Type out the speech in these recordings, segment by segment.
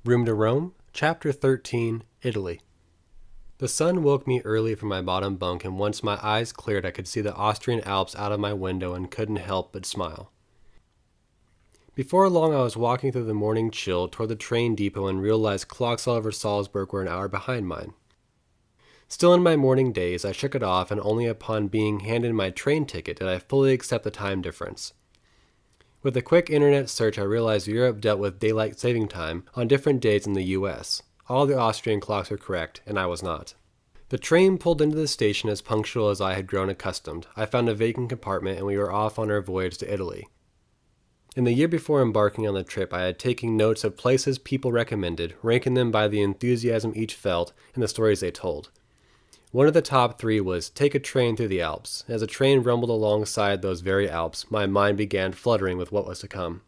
Room to Rome, Chapter 13, Italy. The sun woke me early from my bottom bunk, and once my eyes cleared I could see the Austrian Alps out of my window and couldn't help but smile. Before long I was walking through the morning chill toward the train depot and realized clocks all over Salzburg were an hour behind mine. Still in my morning daze, I shook it off, and only upon being handed my train ticket did I fully accept the time difference. With a quick internet search, I realized Europe dealt with daylight saving time on different days than the US. All the Austrian clocks were correct, and I was not. The train pulled into the station as punctual as I had grown accustomed. I found a vacant compartment, and we were off on our voyage to Italy. In the year before embarking on the trip, I had taken notes of places people recommended, ranking them by the enthusiasm each felt and the stories they told. One of the top three was take a train through the Alps. As the train rumbled alongside those very Alps, my mind began fluttering with what was to come.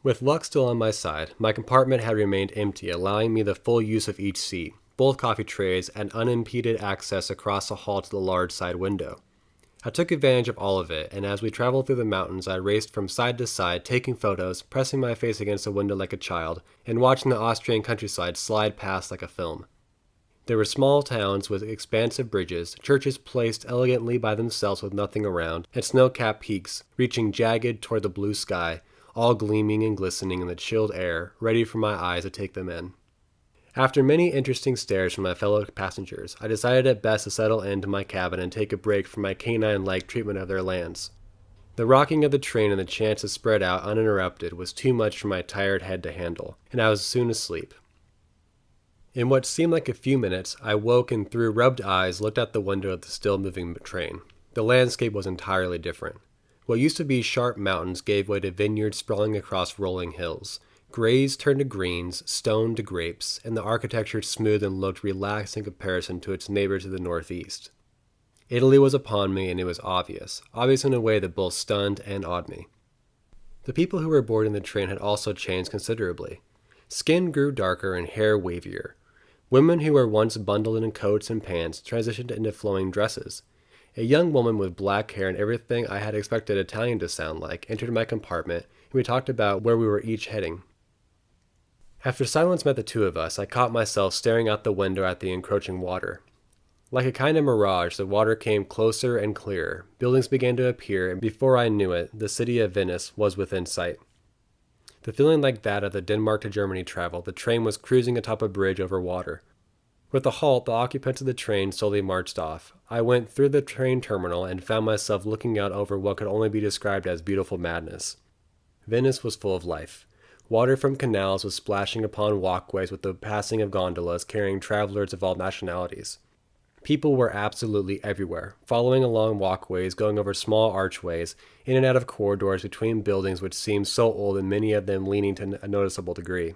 With luck still on my side, my compartment had remained empty, allowing me the full use of each seat, both coffee trays, and unimpeded access across the hall to the large side window. I took advantage of all of it, and as we traveled through the mountains, I raced from side to side, taking photos, pressing my face against the window like a child, and watching the Austrian countryside slide past like a film. There were small towns with expansive bridges, churches placed elegantly by themselves with nothing around, and snow-capped peaks reaching jagged toward the blue sky, all gleaming and glistening in the chilled air, ready for my eyes to take them in. After many interesting stares from my fellow passengers, I decided it best to settle into my cabin and take a break from my canine-like treatment of their lands. The rocking of the train and the chance to spread out uninterrupted was too much for my tired head to handle, and I was soon asleep. In what seemed like a few minutes, I woke and through rubbed eyes looked out the window of the still-moving train. The landscape was entirely different. What used to be sharp mountains gave way to vineyards sprawling across rolling hills. Grays turned to greens, stone to grapes, and the architecture smoothed and looked relaxed in comparison to its neighbor to the northeast. Italy was upon me, and it was obvious in a way that both stunned and awed me. The people who were boarding the train had also changed considerably. Skin grew darker and hair wavier. Women who were once bundled in coats and pants transitioned into flowing dresses. A young woman with black hair and everything I had expected Italian to sound like entered my compartment, and we talked about where we were each heading. After silence met the two of us, I caught myself staring out the window at the encroaching water. Like a kind of mirage, the water came closer and clearer. Buildings began to appear, and before I knew it, the city of Venice was within sight. The feeling like that of the Denmark to Germany travel, the train was cruising atop a bridge over water. With a halt, the occupants of the train slowly marched off. I went through the train terminal and found myself looking out over what could only be described as beautiful madness. Venice was full of life. Water from canals was splashing upon walkways with the passing of gondolas carrying travelers of all nationalities. People were absolutely everywhere, following along walkways, going over small archways, in and out of corridors between buildings which seemed so old and many of them leaning to a noticeable degree.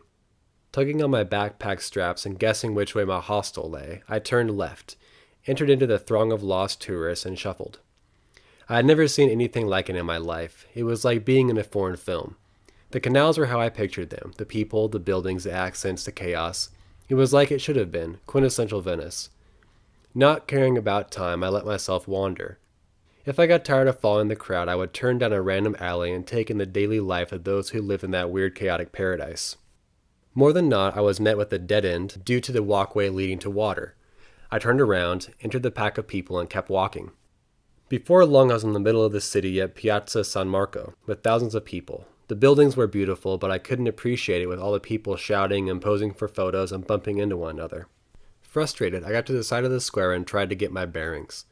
Tugging on my backpack straps and guessing which way my hostel lay, I turned left, entered into the throng of lost tourists, and shuffled. I had never seen anything like it in my life. It was like being in a foreign film. The canals were how I pictured them, the people, the buildings, the accents, the chaos. It was like it should have been, quintessential Venice. Not caring about time, I let myself wander. If I got tired of following the crowd, I would turn down a random alley and take in the daily life of those who lived in that weird chaotic paradise. More than not, I was met with a dead end due to the walkway leading to water. I turned around, entered the pack of people, and kept walking. Before long, I was in the middle of the city at Piazza San Marco, with thousands of people. The buildings were beautiful, but I couldn't appreciate it with all the people shouting and posing for photos and bumping into one another. Frustrated, I got to the side of the square and tried to get my bearings.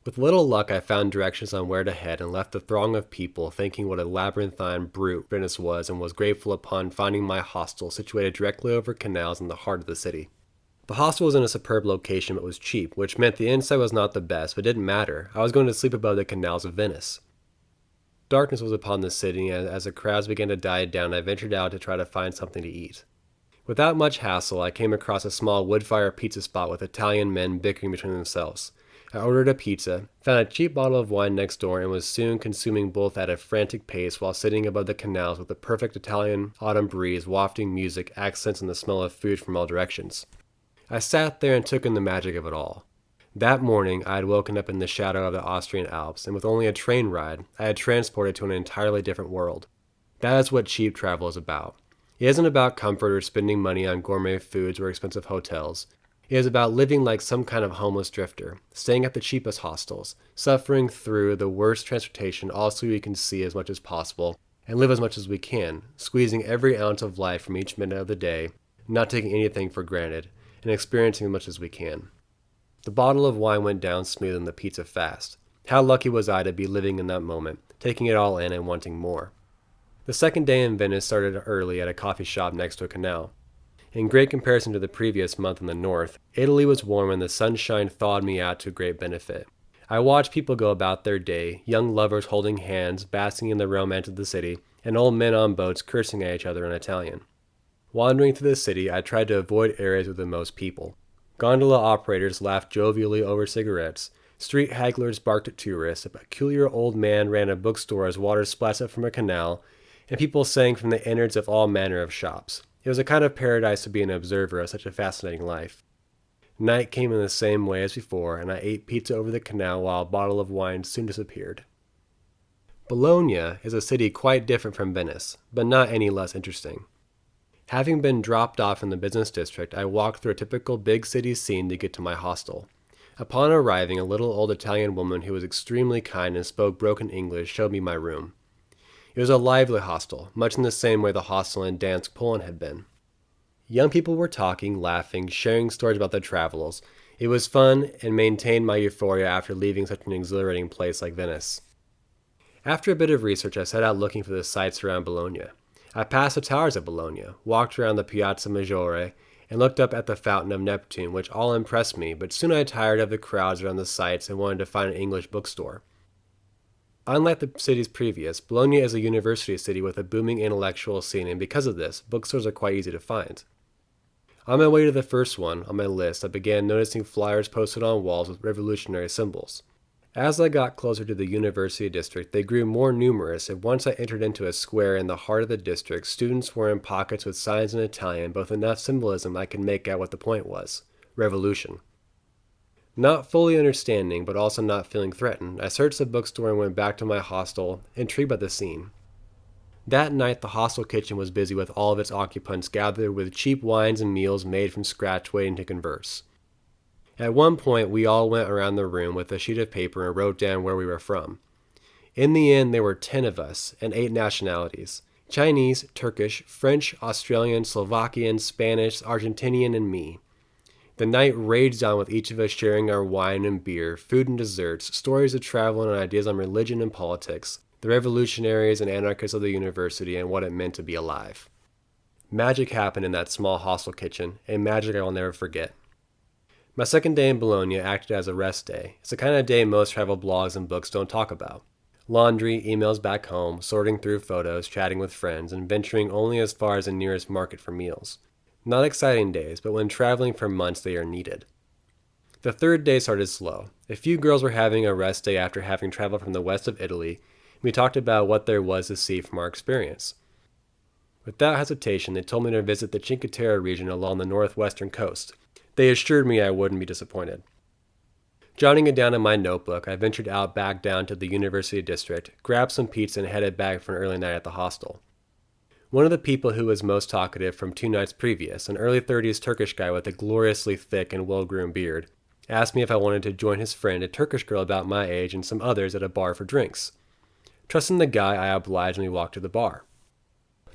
With little luck, I found directions on where to head and left the throng of people thinking what a labyrinthine brute Venice was, and was grateful upon finding my hostel situated directly over canals in the heart of the city. The hostel was in a superb location but was cheap, which meant the inside was not the best, but didn't matter. I was going to sleep above the canals of Venice. Darkness was upon the city, and as the crowds began to die down, I ventured out to try to find something to eat. Without much hassle, I came across a small wood-fire pizza spot with Italian men bickering between themselves. I ordered a pizza, found a cheap bottle of wine next door, and was soon consuming both at a frantic pace while sitting above the canals with the perfect Italian autumn breeze wafting music, accents, and the smell of food from all directions. I sat there and took in the magic of it all. That morning, I had woken up in the shadow of the Austrian Alps, and with only a train ride, I had transported to an entirely different world. That is what cheap travel is about. It isn't about comfort or spending money on gourmet foods or expensive hotels. It is about living like some kind of homeless drifter, staying at the cheapest hostels, suffering through the worst transportation all so we can see as much as possible and live as much as we can, squeezing every ounce of life from each minute of the day, not taking anything for granted, and experiencing as much as we can. The bottle of wine went down smooth and the pizza fast. How lucky was I to be living in that moment, taking it all in and wanting more. The second day in Venice started early at a coffee shop next to a canal. In great comparison to the previous month in the north, Italy was warm and the sunshine thawed me out to great benefit. I watched people go about their day, young lovers holding hands, basking in the romance of the city, and old men on boats cursing at each other in Italian. Wandering through the city, I tried to avoid areas with the most people. Gondola operators laughed jovially over cigarettes. Street hagglers barked at tourists. A peculiar old man ran a bookstore as water splashed up from a canal, and people sang from the innards of all manner of shops. It was a kind of paradise to be an observer of such a fascinating life. Night came in the same way as before, and I ate pizza over the canal while a bottle of wine soon disappeared. Bologna is a city quite different from Venice, but not any less interesting. Having been dropped off from the business district, I walked through a typical big city scene to get to my hostel. Upon arriving, a little old Italian woman who was extremely kind and spoke broken English showed me my room. It was a lively hostel, much in the same way the hostel in Dansk, Poland had been. Young people were talking, laughing, sharing stories about their travels. It was fun and maintained my euphoria after leaving such an exhilarating place like Venice. After a bit of research, I set out looking for the sights around Bologna. I passed the towers of Bologna, walked around the Piazza Maggiore, and looked up at the Fountain of Neptune, which all impressed me, but soon I tired of the crowds around the sights and wanted to find an English bookstore. Unlike the cities previous, Bologna is a university city with a booming intellectual scene, and because of this, bookstores are quite easy to find. On my way to the first one on my list, I began noticing flyers posted on walls with revolutionary symbols. As I got closer to the university district, they grew more numerous, and once I entered into a square in the heart of the district, students were in pockets with signs in Italian, both enough symbolism I could make out what the point was: revolution. Not fully understanding, but also not feeling threatened, I searched the bookstore and went back to my hostel, intrigued by the scene. That night, the hostel kitchen was busy with all of its occupants gathered with cheap wines and meals made from scratch waiting to converse. At one point, we all went around the room with a sheet of paper and wrote down where we were from. In the end, there were 10 of us, and 8 nationalities: Chinese, Turkish, French, Australian, Slovakian, Spanish, Argentinian, and me. The night raged on with each of us sharing our wine and beer, food and desserts, stories of travel and ideas on religion and politics, the revolutionaries and anarchists of the university, and what it meant to be alive. Magic happened in that small hostel kitchen, a magic I will never forget. My second day in Bologna acted as a rest day. It's the kind of day most travel blogs and books don't talk about. Laundry, emails back home, sorting through photos, chatting with friends, and venturing only as far as the nearest market for meals. Not exciting days, but when traveling for months they are needed. The third day started slow. A few girls were having a rest day after having traveled from the west of Italy. We talked about what there was to see from our experience. Without hesitation, they told me to visit the Cinque Terre region along the northwestern coast. They assured me I wouldn't be disappointed. Jotting it down in my notebook, I ventured out back down to the university district, grabbed some pizza, and headed back for an early night at the hostel. One of the people who was most talkative from 2 nights previous, an early 30s Turkish guy with a gloriously thick and well-groomed beard, asked me if I wanted to join his friend, a Turkish girl about my age, and some others at a bar for drinks. Trusting the guy, I obliged and we walked to the bar.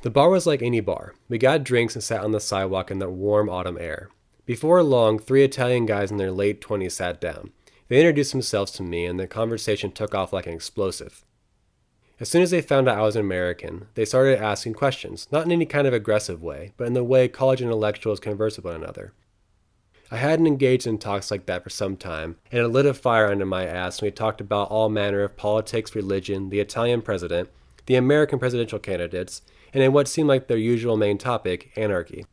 The bar was like any bar. We got drinks and sat on the sidewalk in the warm autumn air. Before long, 3 Italian guys in their late 20s sat down. They introduced themselves to me, and the conversation took off like an explosive. As soon as they found out I was an American, they started asking questions, not in any kind of aggressive way, but in the way college intellectuals converse with one another. I hadn't engaged in talks like that for some time, and it lit a fire under my ass when we talked about all manner of politics, religion, the Italian president, the American presidential candidates, and in what seemed like their usual main topic, anarchy.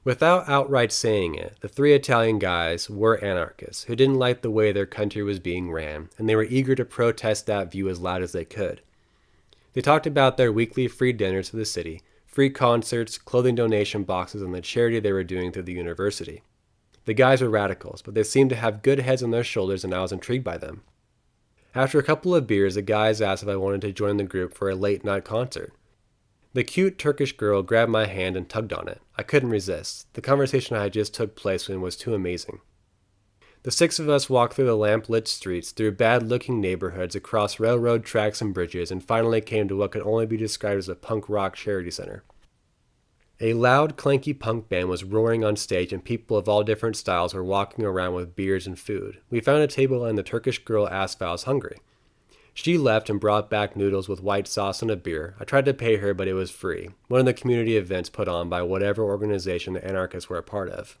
Without outright saying it, the 3 Italian guys were anarchists who didn't like the way their country was being ran, and they were eager to protest that view as loud as they could. They talked about their weekly free dinners for the city, free concerts, clothing donation boxes, and the charity they were doing through the university. The guys were radicals, but they seemed to have good heads on their shoulders, and I was intrigued by them. After a couple of beers, the guys asked if I wanted to join the group for a late-night concert. The cute Turkish girl grabbed my hand and tugged on it. I couldn't resist. The conversation I had just took place in was too amazing. The six of us walked through the lamp-lit streets, through bad-looking neighborhoods, across railroad tracks and bridges, and finally came to what could only be described as a punk rock charity center. A loud, clanky punk band was roaring on stage, and people of all different styles were walking around with beers and food. We found a table, and the Turkish girl asked if I was hungry. She left and brought back noodles with white sauce and a beer. I tried to pay her, but it was free, one of the community events put on by whatever organization the anarchists were a part of.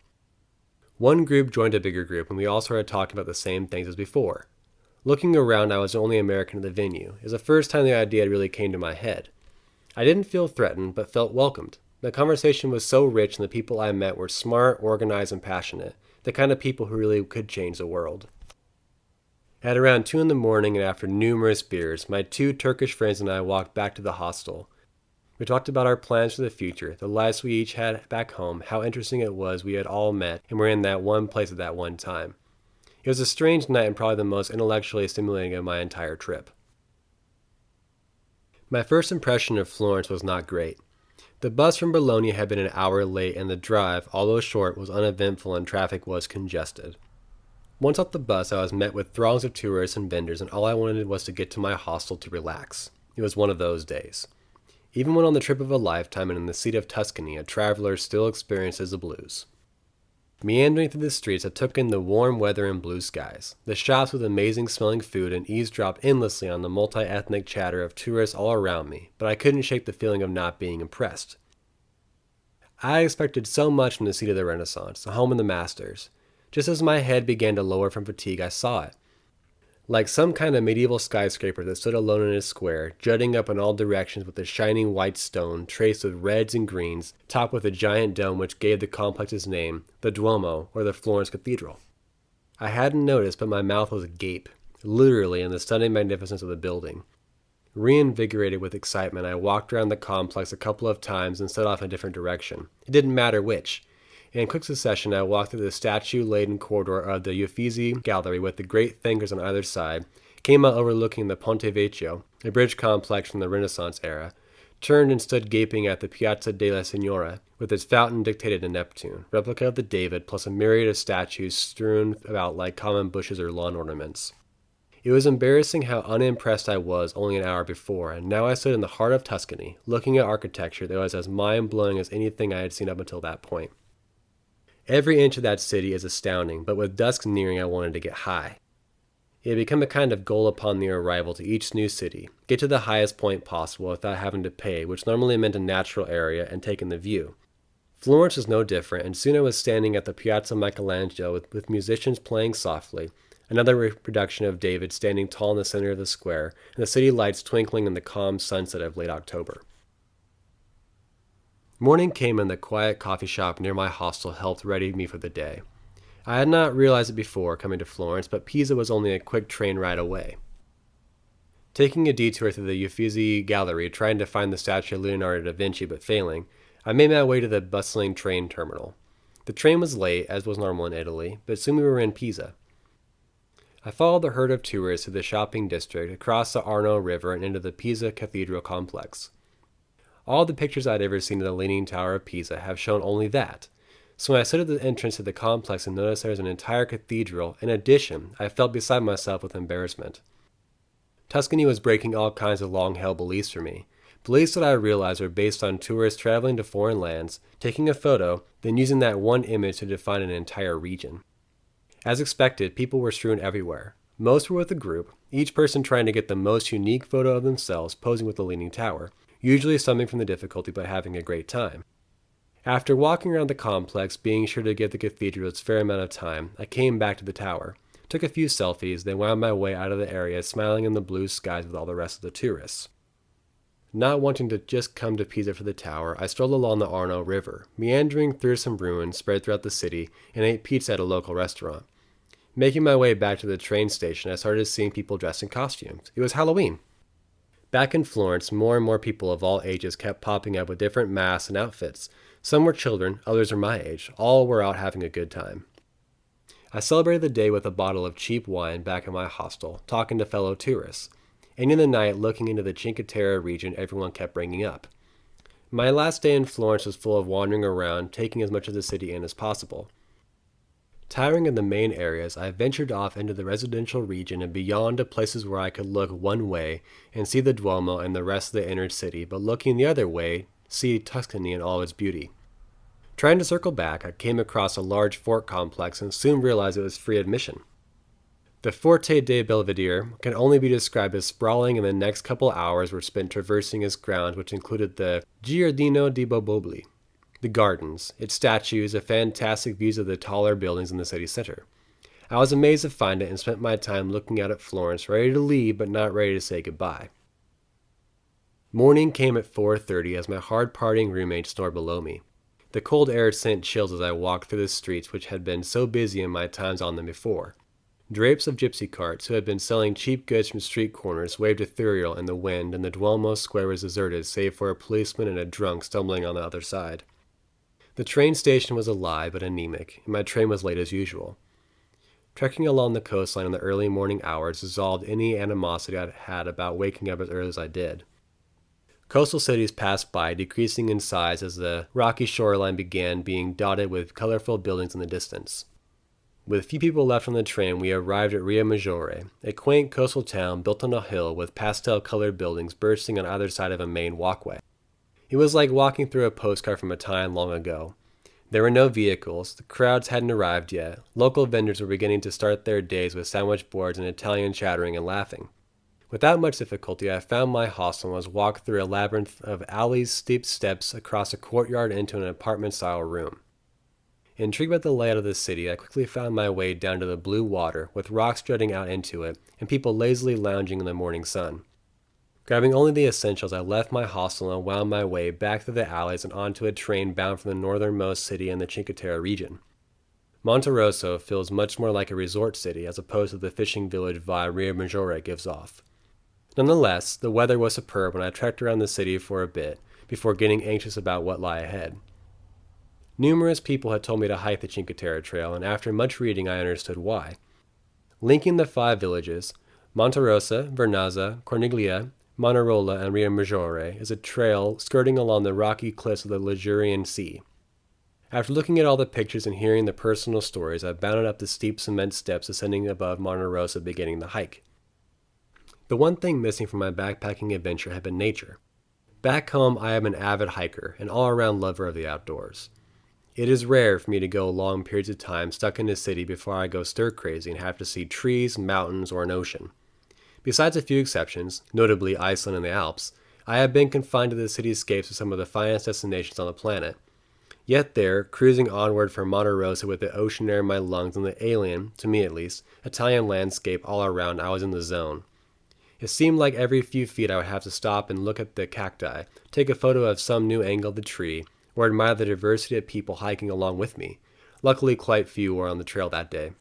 One group joined a bigger group, and we all started talking about the same things as before. Looking around, I was the only American at the venue. It was the first time the idea really came to my head. I didn't feel threatened, but felt welcomed. The conversation was so rich, and the people I met were smart, organized, and passionate, the kind of people who really could change the world. At around 2 in the morning and after numerous beers, my 2 Turkish friends and I walked back to the hostel. We talked about our plans for the future, the lives we each had back home, how interesting it was we had all met and were in that one place at that one time. It was a strange night and probably the most intellectually stimulating of my entire trip. My first impression of Florence was not great. The bus from Bologna had been an hour late, and the drive, although short, was uneventful and traffic was congested. Once off the bus, I was met with throngs of tourists and vendors, and all I wanted was to get to my hostel to relax. It was one of those days. Even when on the trip of a lifetime and in the seat of Tuscany, a traveler still experiences the blues. Meandering through the streets, I took in the warm weather and blue skies, the shops with amazing-smelling food, and eavesdropped endlessly on the multi-ethnic chatter of tourists all around me, but I couldn't shake the feeling of not being impressed. I expected so much from the seat of the Renaissance, the home of the masters. Just as my head began to lower from fatigue, I saw it. Like some kind of medieval skyscraper that stood alone in a square, jutting up in all directions with a shining white stone, traced with reds and greens, topped with a giant dome which gave the complex its name, the Duomo, or the Florence Cathedral. I hadn't noticed, but my mouth was agape, literally, in the stunning magnificence of the building. Reinvigorated with excitement, I walked around the complex a couple of times and set off in a different direction. It didn't matter which. In quick succession, I walked through the statue-laden corridor of the Uffizi Gallery with the great fingers on either side, came out overlooking the Ponte Vecchio, a bridge complex from the Renaissance era, turned and stood gaping at the Piazza De La Senora, with its fountain dictated to Neptune, replica of the David, plus a myriad of statues strewn about like common bushes or lawn ornaments. It was embarrassing how unimpressed I was only an hour before, and now I stood in the heart of Tuscany, looking at architecture that was as mind-blowing as anything I had seen up until that point. Every inch of that city is astounding, but with dusk nearing I wanted to get high. It had become a kind of goal upon the arrival to each new city, get to the highest point possible without having to pay, which normally meant a natural area and taking the view. Florence was no different, and soon I was standing at the Piazza Michelangelo with musicians playing softly, another reproduction of David standing tall in the center of the square, and the city lights twinkling in the calm sunset of late October. Morning came and the quiet coffee shop near my hostel helped ready me for the day. I had not realized it before coming to Florence, but Pisa was only a quick train ride away. Taking a detour through the Uffizi Gallery, trying to find the statue of Leonardo da Vinci but failing, I made my way to the bustling train terminal. The train was late, as was normal in Italy, but soon we were in Pisa. I followed the herd of tourists through the shopping district, across the Arno River, and into the Pisa Cathedral complex. All the pictures I'd ever seen of the Leaning Tower of Pisa have shown only that. So when I stood at the entrance to the complex and noticed there was an entire cathedral, in addition, I felt beside myself with embarrassment. Tuscany was breaking all kinds of long-held beliefs for me. Beliefs that I realized were based on tourists traveling to foreign lands, taking a photo, then using that one image to define an entire region. As expected, people were strewn everywhere. Most were with a group, each person trying to get the most unique photo of themselves posing with the Leaning Tower, usually suffering from the difficulty but having a great time. After walking around the complex, being sure to give the cathedral its fair amount of time, I came back to the tower, took a few selfies, then wound my way out of the area, smiling in the blue skies with all the rest of the tourists. Not wanting to just come to Pisa for the tower, I strolled along the Arno River, meandering through some ruins spread throughout the city, and ate pizza at a local restaurant. Making my way back to the train station, I started seeing people dressed in costumes. It was Halloween. Back in Florence, more and more people of all ages kept popping up with different masks and outfits. Some were children, others were my age. All were out having a good time. I celebrated the day with a bottle of cheap wine back in my hostel, talking to fellow tourists. And in the night, looking into the Cinque Terre region everyone kept bringing up. My last day in Florence was full of wandering around, taking as much of the city in as possible. Tiring of the main areas, I ventured off into the residential region and beyond to places where I could look one way and see the Duomo and the rest of the inner city, but looking the other way, see Tuscany in all its beauty. Trying to circle back, I came across a large fort complex and soon realized it was free admission. The Forte De Belvedere can only be described as sprawling, and the next couple hours were spent traversing its grounds, which included the Giardino di Boboli, the gardens, its statues, and fantastic views of the taller buildings in the city center. I was amazed to find it and spent my time looking out at Florence, ready to leave but not ready to say goodbye. Morning came at 4:30 as my hard-partying roommate snored below me. The cold air sent chills as I walked through the streets which had been so busy in my times on them before. Drapes of gypsy carts who had been selling cheap goods from street corners waved ethereal in the wind, and the Duomo square was deserted save for a policeman and a drunk stumbling on the other side. The train station was alive but anemic, and my train was late as usual. Trekking along the coastline in the early morning hours dissolved any animosity I had about waking up as early as I did. Coastal cities passed by, decreasing in size as the rocky shoreline began being dotted with colorful buildings in the distance. With few people left on the train, we arrived at Rio Magiore, a quaint coastal town built on a hill with pastel-colored buildings bursting on either side of a main walkway. It was like walking through a postcard from a time long ago. There were no vehicles, the crowds hadn't arrived yet, local vendors were beginning to start their days with sandwich boards and Italian chattering and laughing. Without much difficulty, I found my hostel and was walked through a labyrinth of alleys, steep steps across a courtyard into an apartment-style room. Intrigued by the layout of the city, I quickly found my way down to the blue water, with rocks jutting out into it, and people lazily lounging in the morning sun. Grabbing only the essentials, I left my hostel and wound my way back through the alleys and onto a train bound for the northernmost city in the Cinque Terre region. Monterosso feels much more like a resort city as opposed to the fishing village vibe Rio Magiore gives off. Nonetheless, the weather was superb when I trekked around the city for a bit, before getting anxious about what lay ahead. Numerous people had told me to hike the Cinque Terre trail, and after much reading I understood why. Linking the 5 villages, Monterosso, Vernazza, Corniglia, Monterosso, and Rio Maggiore, is a trail skirting along the rocky cliffs of the Ligurian Sea. After looking at all the pictures and hearing the personal stories, I bounded up the steep cement steps ascending above Monterosso, beginning the hike. The one thing missing from my backpacking adventure had been nature. Back home, I am an avid hiker, an all-around lover of the outdoors. It is rare for me to go long periods of time stuck in a city before I go stir-crazy and have to see trees, mountains, or an ocean. Besides a few exceptions, notably Iceland and the Alps, I have been confined to the cityscapes of some of the finest destinations on the planet. Yet there, cruising onward from Monterosso with the ocean air in my lungs and the alien, to me at least, Italian landscape all around, I was in the zone. It seemed like every few feet I would have to stop and look at the cacti, take a photo of some new angle of the tree, or admire the diversity of people hiking along with me. Luckily, quite few were on the trail that day.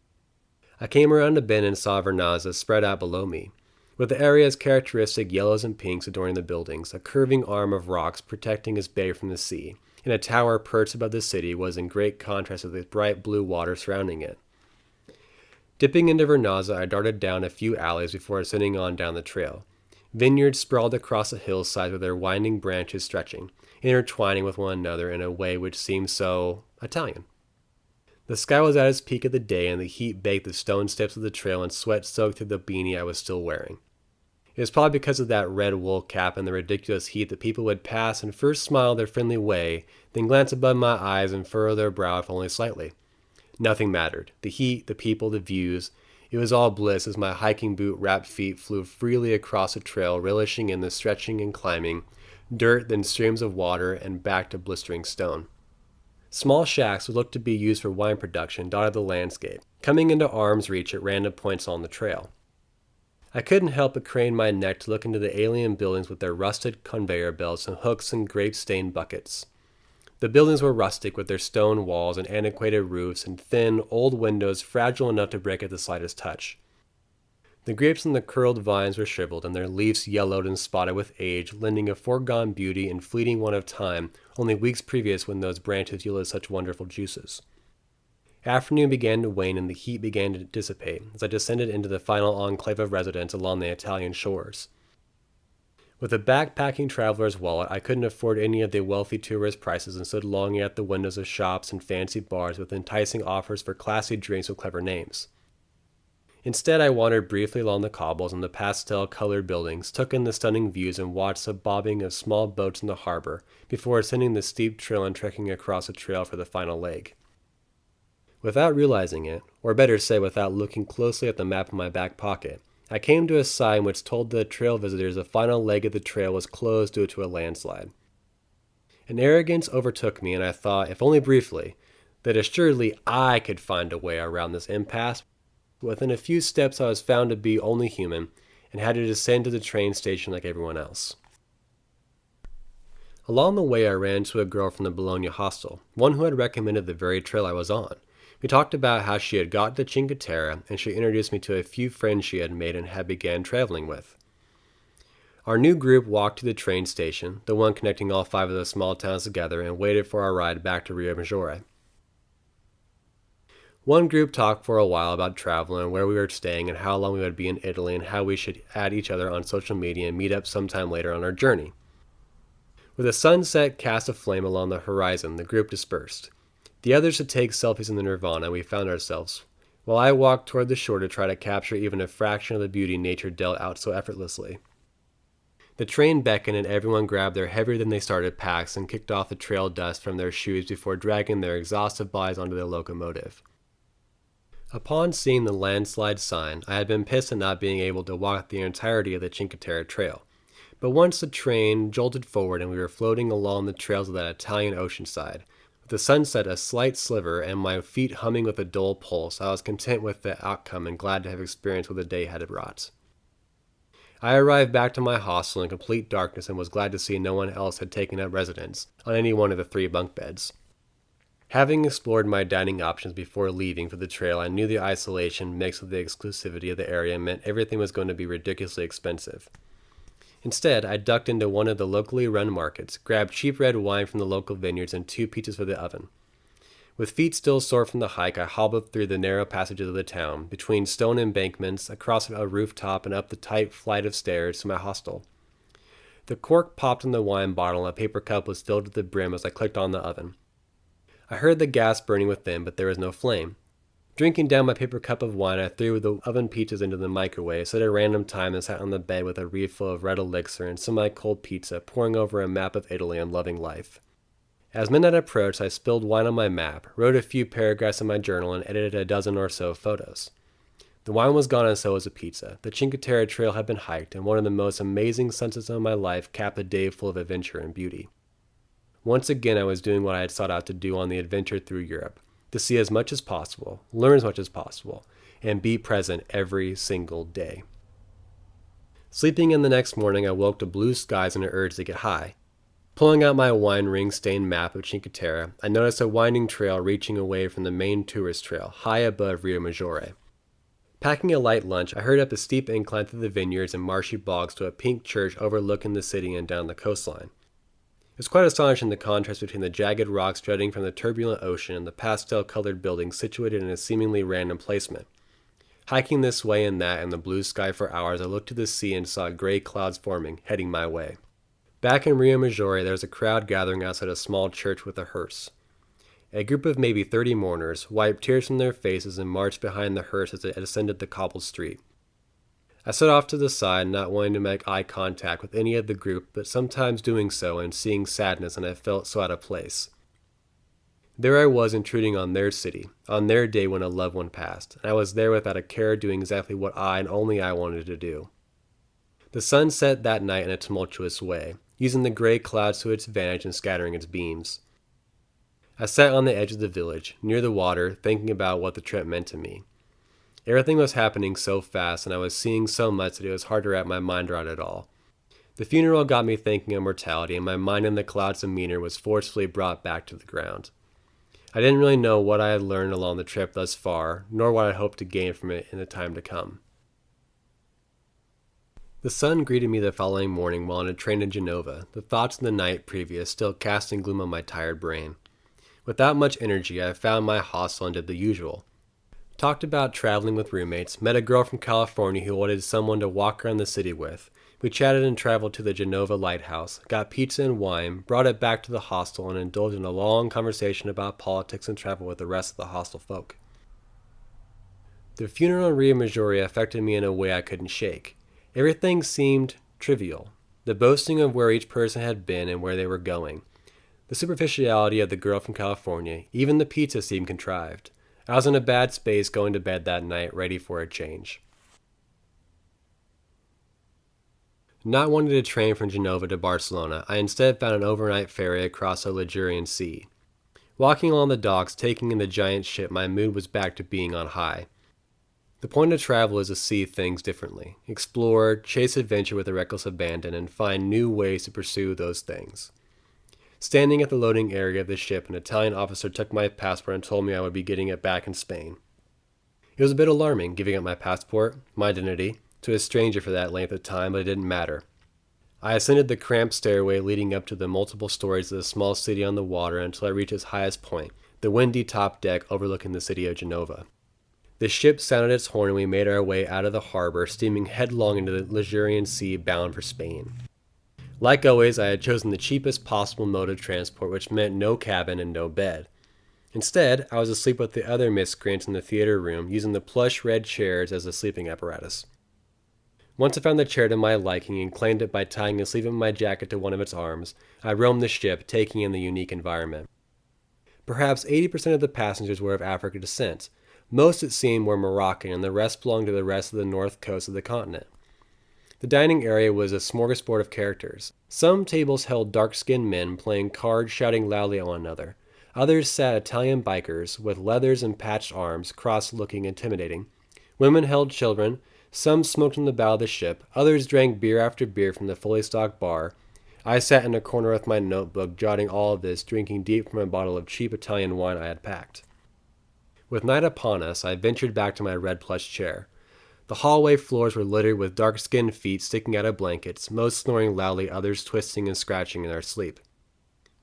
I came around a bend and saw Vernazza spread out below me, with the area's characteristic yellows and pinks adorning the buildings, a curving arm of rocks protecting its bay from the sea, and a tower perched above the city was in great contrast with the bright blue water surrounding it. Dipping into Vernazza, I darted down a few alleys before ascending on down the trail. Vineyards sprawled across the hillside with their winding branches stretching, intertwining with one another in a way which seemed so Italian. The sky was at its peak of the day, and the heat baked the stone steps of the trail and sweat soaked through the beanie I was still wearing. It was probably because of that red wool cap and the ridiculous heat that people would pass and first smile their friendly way, then glance above my eyes and furrow their brow if only slightly. Nothing mattered. The heat, the people, the views. It was all bliss as my hiking boot-wrapped feet flew freely across the trail, relishing in the stretching and climbing, dirt, then streams of water, and back to blistering stone. Small shacks which looked to be used for wine production dotted the landscape, coming into arm's reach at random points on the trail. I couldn't help but crane my neck to look into the alien buildings with their rusted conveyor belts and hooks and grape-stained buckets. The buildings were rustic with their stone walls and antiquated roofs and thin, old windows fragile enough to break at the slightest touch. The grapes and the curled vines were shriveled, and their leaves yellowed and spotted with age, lending a foregone beauty and fleeting one of time only weeks previous when those branches yielded such wonderful juices. Afternoon began to wane and the heat began to dissipate as I descended into the final enclave of residents along the Italian shores. With a backpacking traveler's wallet, I couldn't afford any of the wealthy tourist prices and stood longing at the windows of shops and fancy bars with enticing offers for classy drinks with clever names. Instead, I wandered briefly along the cobbles and the pastel-colored buildings, took in the stunning views, and watched the bobbing of small boats in the harbor before ascending the steep trail and trekking across a trail for the final leg. Without realizing it, or better say without looking closely at the map in my back pocket, I came to a sign which told the trail visitors the final leg of the trail was closed due to a landslide. An arrogance overtook me, and I thought, if only briefly, that assuredly I could find a way around this impasse. Within a few steps I was found to be only human, and had to descend to the train station like everyone else. Along the way I ran into a girl from the Bologna hostel, one who had recommended the very trail I was on. We talked about how she had got to Cinque Terre, and she introduced me to a few friends she had made and had began traveling with. Our new group walked to the train station, the one connecting all 5 of the small towns together, and waited for our ride back to Rio Magiore. One group talked for a while about travel and where we were staying and how long we would be in Italy and how we should add each other on social media and meet up sometime later on our journey. With the sunset cast aflame along the horizon, the group dispersed. The others to take selfies in the nirvana we found ourselves, while I walked toward the shore to try to capture even a fraction of the beauty nature dealt out so effortlessly. The train beckoned and everyone grabbed their heavier-than-they-started packs and kicked off the trail dust from their shoes before dragging their exhausted bodies onto the locomotive. Upon seeing the landslide sign, I had been pissed at not being able to walk the entirety of the Cinque Terre trail. But once the train jolted forward and we were floating along the trails of that Italian oceanside, with the sunset a slight sliver and my feet humming with a dull pulse, I was content with the outcome and glad to have experienced what the day had brought. I arrived back to my hostel in complete darkness and was glad to see no one else had taken up residence on any one of the 3 bunk beds. Having explored my dining options before leaving for the trail, I knew the isolation mixed with the exclusivity of the area meant everything was going to be ridiculously expensive. Instead, I ducked into one of the locally run markets, grabbed cheap red wine from the local vineyards, and 2 pizzas for the oven. With feet still sore from the hike, I hobbled through the narrow passages of the town, between stone embankments, across a rooftop, and up the tight flight of stairs to my hostel. The cork popped in the wine bottle, and a paper cup was filled to the brim as I clicked on the oven. I heard the gas burning within, but there was no flame. Drinking down my paper cup of wine, I threw the oven pizzas into the microwave, set a random time, and sat on the bed with a refill of red elixir and semi-cold pizza, poring over a map of Italy and loving life. As midnight approached, I spilled wine on my map, wrote a few paragraphs in my journal, and edited a dozen or so photos. The wine was gone and so was the pizza. The Cinque Terre trail had been hiked, and one of the most amazing sunsets of my life capped a day full of adventure and beauty. Once again, I was doing what I had sought out to do on the adventure through Europe. To see as much as possible, learn as much as possible, and be present every single day. Sleeping in the next morning, I woke to blue skies and an urge to get high. Pulling out my wine ring-stained map of Cinque Terre, I noticed a winding trail reaching away from the main tourist trail, high above Rio Magiore. Packing a light lunch, I hurried up the steep incline through the vineyards and marshy bogs to a pink church overlooking the city and down the coastline. It was quite astonishing the contrast between the jagged rocks jutting from the turbulent ocean and the pastel-colored buildings situated in a seemingly random placement. Hiking this way and that in the blue sky for hours, I looked to the sea and saw gray clouds forming, heading my way. Back in Rio Magiore, there was a crowd gathering outside a small church with a hearse. A group of maybe 30 mourners wiped tears from their faces and marched behind the hearse as it ascended the cobbled street. I stood off to the side, not wanting to make eye contact with any of the group, but sometimes doing so and seeing sadness, and I felt so out of place. There I was intruding on their city, on their day when a loved one passed, and I was there without a care doing exactly what I and only I wanted to do. The sun set that night in a tumultuous way, using the gray clouds to its advantage and scattering its beams. I sat on the edge of the village, near the water, thinking about what the trip meant to me. Everything was happening so fast, and I was seeing so much that it was hard to wrap my mind around it all. The funeral got me thinking of mortality, and my mind in the cloud's demeanor was forcefully brought back to the ground. I didn't really know what I had learned along the trip thus far, nor what I hoped to gain from it in the time to come. The sun greeted me the following morning while on a train to Genova, the thoughts of the night previous still casting gloom on my tired brain. Without much energy, I found my hostel and did the usual. Talked about traveling with roommates, met a girl from California who wanted someone to walk around the city with, We chatted and traveled to the Genova lighthouse, got pizza and wine, brought it back to the hostel, and indulged in a long conversation about politics and travel with the rest of the hostel folk. The funeral in Rio Magiore affected me in a way I couldn't shake. Everything seemed trivial. The boasting of where each person had been and where they were going. The superficiality of the girl from California, even the pizza seemed contrived. I was in a bad space going to bed that night, ready for a change. Not wanting to train from Genova to Barcelona, I instead found an overnight ferry across the Ligurian Sea. Walking along the docks, taking in the giant ship, my mood was back to being on high. The point of travel is to see things differently, explore, chase adventure with a reckless abandon, and find new ways to pursue those things. Standing at the loading area of the ship, an Italian officer took my passport and told me I would be getting it back in Spain. It was a bit alarming, giving up my passport, my identity, to a stranger for that length of time, but it didn't matter. I ascended the cramped stairway leading up to the multiple stories of the small city on the water until I reached its highest point, the windy top deck overlooking the city of Genova. The ship sounded its horn and we made our way out of the harbor, steaming headlong into the Ligurian Sea bound for Spain. Like always, I had chosen the cheapest possible mode of transport, which meant no cabin and no bed. Instead, I was asleep with the other miscreants in the theater room, using the plush red chairs as a sleeping apparatus. Once I found the chair to my liking and claimed it by tying a sleeve of my jacket to one of its arms, I roamed the ship, taking in the unique environment. Perhaps 80% of the passengers were of African descent. Most, it seemed, were Moroccan, and the rest belonged to the rest of the north coast of the continent. The dining area was a smorgasbord of characters. Some tables held dark-skinned men playing cards, shouting loudly at one another. Others sat Italian bikers, with leathers and patched arms, cross-looking intimidating. Women held children. Some smoked on the bow of the ship. Others drank beer after beer from the fully stocked bar. I sat in a corner with my notebook, jotting all of this, drinking deep from a bottle of cheap Italian wine I had packed. With night upon us, I ventured back to my red plush chair. The hallway floors were littered with dark-skinned feet sticking out of blankets, most snoring loudly, others twisting and scratching in their sleep.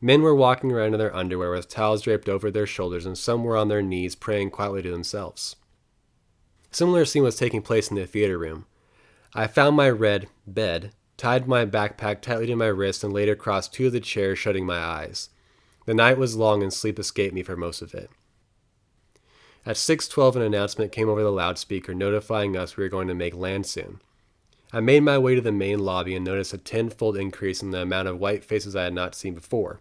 Men were walking around in their underwear with towels draped over their shoulders, and some were on their knees praying quietly to themselves. A similar scene was taking place in the theater room. I found my red bed, tied my backpack tightly to my wrist, and laid across two of the chairs, shutting my eyes. The night was long and sleep escaped me for most of it. At 6:12, an announcement came over the loudspeaker notifying us we were going to make land soon. I made my way to the main lobby and noticed a tenfold increase in the amount of white faces I had not seen before.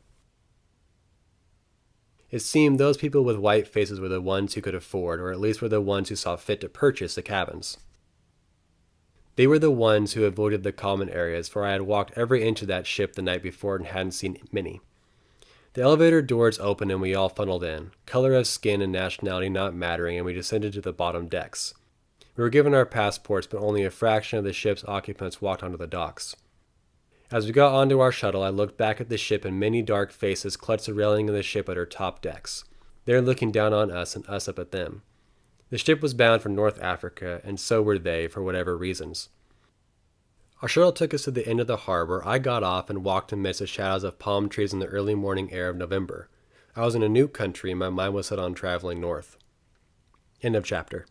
It seemed those people with white faces were the ones who could afford, or at least were the ones who saw fit to purchase, the cabins. They were the ones who avoided the common areas, for I had walked every inch of that ship the night before and hadn't seen many. The elevator doors opened and we all funneled in, color of skin and nationality not mattering, and we descended to the bottom decks. We were given our passports, but only a fraction of the ship's occupants walked onto the docks. As we got onto our shuttle, I looked back at the ship and many dark faces clutched the railing of the ship at her top decks. They were looking down on us and us up at them. The ship was bound for North Africa, and so were they, for whatever reasons. Our shuttle took us to the end of the harbor. I got off and walked amidst the shadows of palm trees in the early morning air of November. I was in a new country and my mind was set on traveling north. End of chapter.